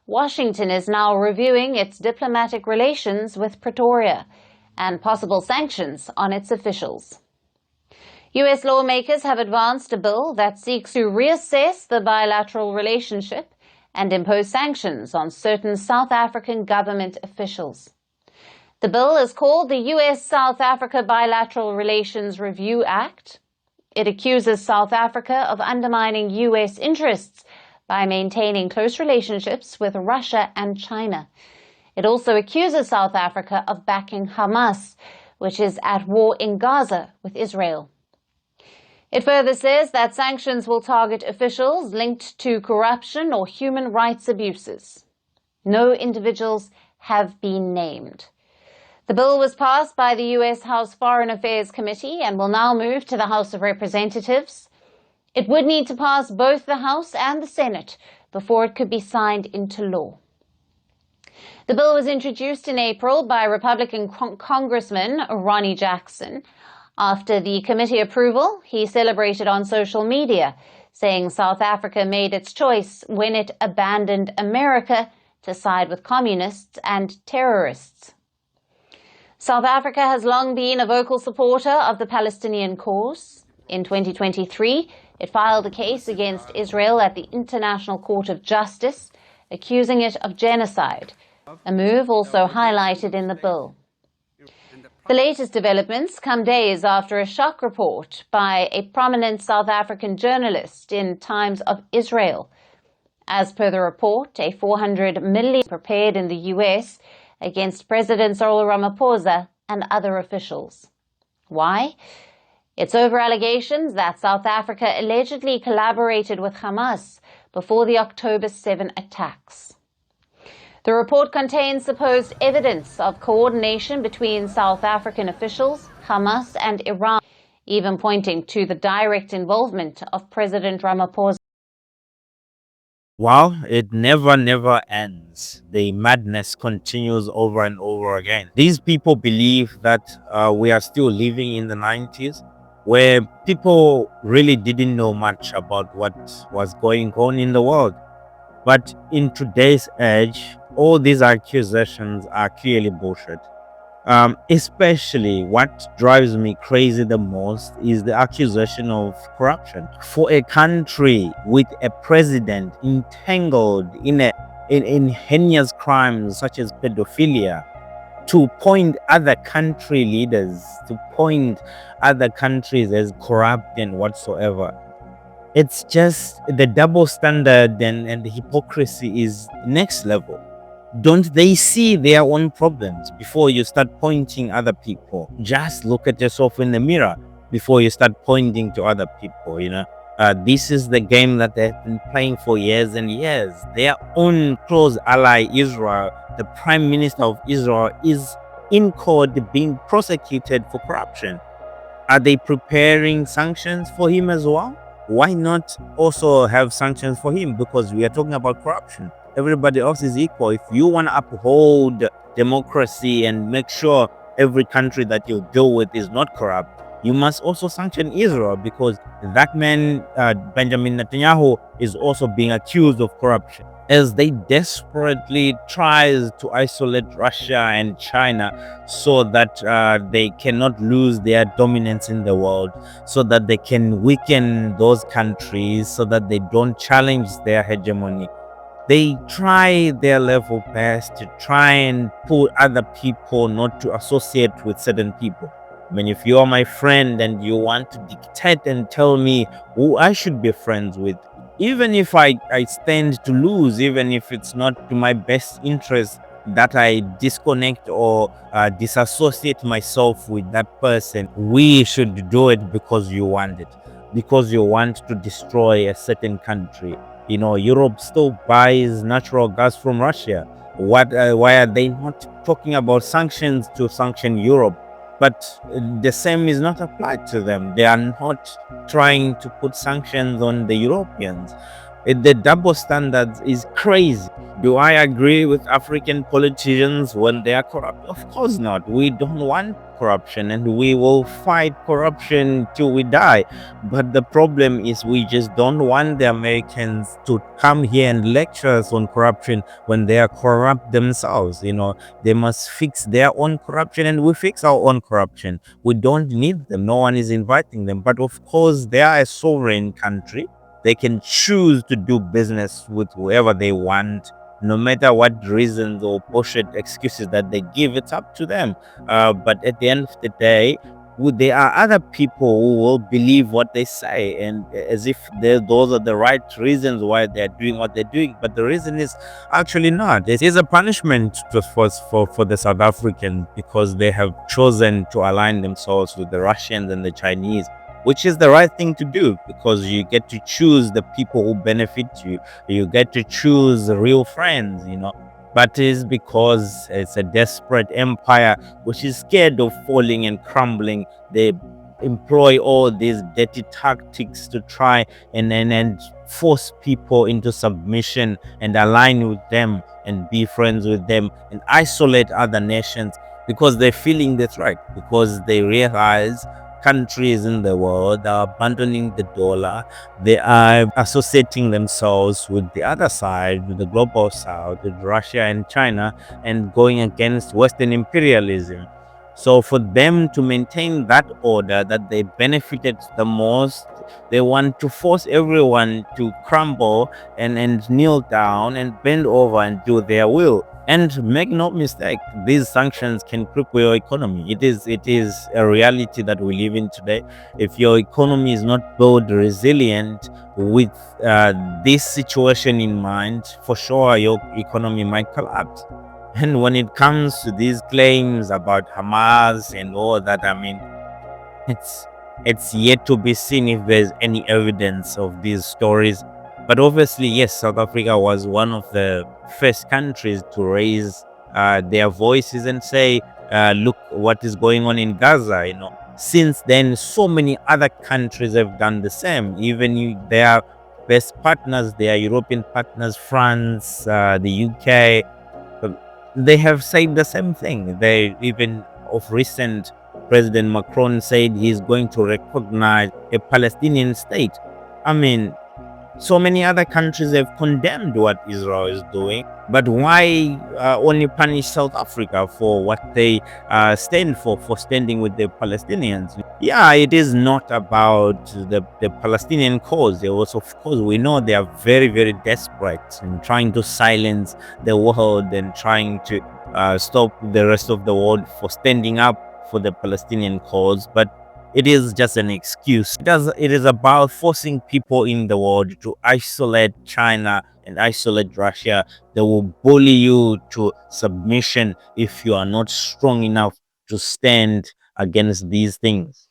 Washington is now reviewing its diplomatic relations with Pretoria and possible sanctions on its officials. U.S. lawmakers have advanced a bill that seeks to reassess the bilateral relationship and impose sanctions on certain South African government officials. The bill is called the U.S.-South Africa Bilateral Relations Review Act. It accuses South Africa of undermining U.S. interests by maintaining close relationships with Russia and China. It also accuses South Africa of backing Hamas, which is at war in Gaza with Israel. It further says that sanctions will target officials linked to corruption or human rights abuses. No individuals have been named. The bill was passed by the U.S. House Foreign Affairs Committee and will now move to the House of Representatives. It would need to pass both the House and the Senate before it could be signed into law. The bill was introduced in April by Republican Congressman Ronnie Jackson. After the committee approval, he celebrated on social media, saying South Africa made its choice when it abandoned America to side with communists and terrorists. South Africa has long been a vocal supporter of the Palestinian cause. In 2023, it filed a case against Israel at the International Court of Justice, accusing it of genocide, a move also highlighted in the bill. The latest developments come days after a shock report by a prominent South African journalist in Times of Israel. As per the report, a $400 million prepared in the U.S. against President Cyril Ramaphosa and other officials. Why? It's over allegations that South Africa allegedly collaborated with Hamas before the October 7 attacks. The report contains supposed evidence of coordination between South African officials, Hamas and Iran, even pointing to the direct involvement of President Ramaphosa. Well, it never ends. The madness continues over and over again. These people believe that we are still living in the 90s, where people really didn't know much about what was going on in the world. But in today's age, all these accusations are clearly bullshit. Especially what drives me crazy the most is the accusation of corruption. For a country with a president entangled in heinous crimes such as pedophilia, to point other country leaders, to point other countries as corrupt and whatsoever, it's just the double standard and the hypocrisy is next level. Don't they see their own problems before you start pointing other people? Just look at yourself in the mirror before you start pointing to other people, This is the game that they've been playing for years and years. Their own close ally, Israel, the Prime Minister of Israel, is in court being prosecuted for corruption. Are they preparing sanctions for him as well? Why not also have sanctions for him? Because we are talking about corruption. Everybody else is equal. If you want to uphold democracy and make sure every country that you deal with is not corrupt, you must also sanction Israel, because that man, Benjamin Netanyahu, is also being accused of corruption. As they desperately tries to isolate Russia and China so that they cannot lose their dominance in the world, so that they can weaken those countries, so that they don't challenge their hegemony. They try their level best to try and put other people not to associate with certain people. I mean, if you are my friend and you want to dictate and tell me who I should be friends with, even if I stand to lose, even if it's not to my best interest that I disconnect or disassociate myself with that person, we should do it because you want it, because you want to destroy a certain country. Europe still buys natural gas from Russia. Why are they not talking about sanctions to sanction Europe? But the same is not applied to them. They are not trying to put sanctions on the Europeans. The double standards is crazy. Do I agree with African politicians when they are corrupt? Of course not. We don't want corruption and we will fight corruption till we die. But the problem is we just don't want the Americans to come here and lecture us on corruption when they are corrupt themselves. They must fix their own corruption and we fix our own corruption. We don't need them. No one is inviting them. But of course, they are a sovereign country. They can choose to do business with whoever they want, no matter what reasons or bullshit excuses that they give. It's up to them. But at the end of the day, there are other people who will believe what they say, and as if those are the right reasons why they're doing what they're doing. But the reason is actually not. It is a punishment for the South Africans because they have chosen to align themselves with the Russians and the Chinese, which is the right thing to do because you get to choose the people who benefit you. You get to choose real friends. But it is because it's a desperate empire which is scared of falling and crumbling. They employ all these dirty tactics to try and force people into submission and align with them and be friends with them and isolate other nations because they're feeling the threat, because they realize countries in the world are abandoning the dollar. They are associating themselves with the other side, with the global south, with Russia and China, and going against Western imperialism. So for them to maintain that order that they benefited the most, they want to force everyone to crumble and kneel down and bend over and do their will. And make no mistake, these sanctions can cripple your economy. It is a reality that we live in today. If your economy is not built resilient with this situation in mind, for sure your economy might collapse. And when it comes to these claims about Hamas and all that, I mean, it's it's yet to be seen if there's any evidence of these stories. But obviously, yes, South Africa was one of the first countries to raise their voices and say, look what is going on in Gaza. Since then, so many other countries have done the same. Even their best partners, their European partners, France, the UK, they have said the same thing. They even of recent, President Macron said he's going to recognize a Palestinian state. I mean, so many other countries have condemned what Israel is doing, but why only punish South Africa for what they stand for standing with the Palestinians? Yeah, it is not about the Palestinian cause. They also, of course, we know they are very, very desperate in trying to silence the world and trying to stop the rest of the world for standing up for the Palestinian cause. But it is just an excuse. It is about forcing people in the world to isolate China and isolate Russia. They will bully you to submission if you are not strong enough to stand against these things.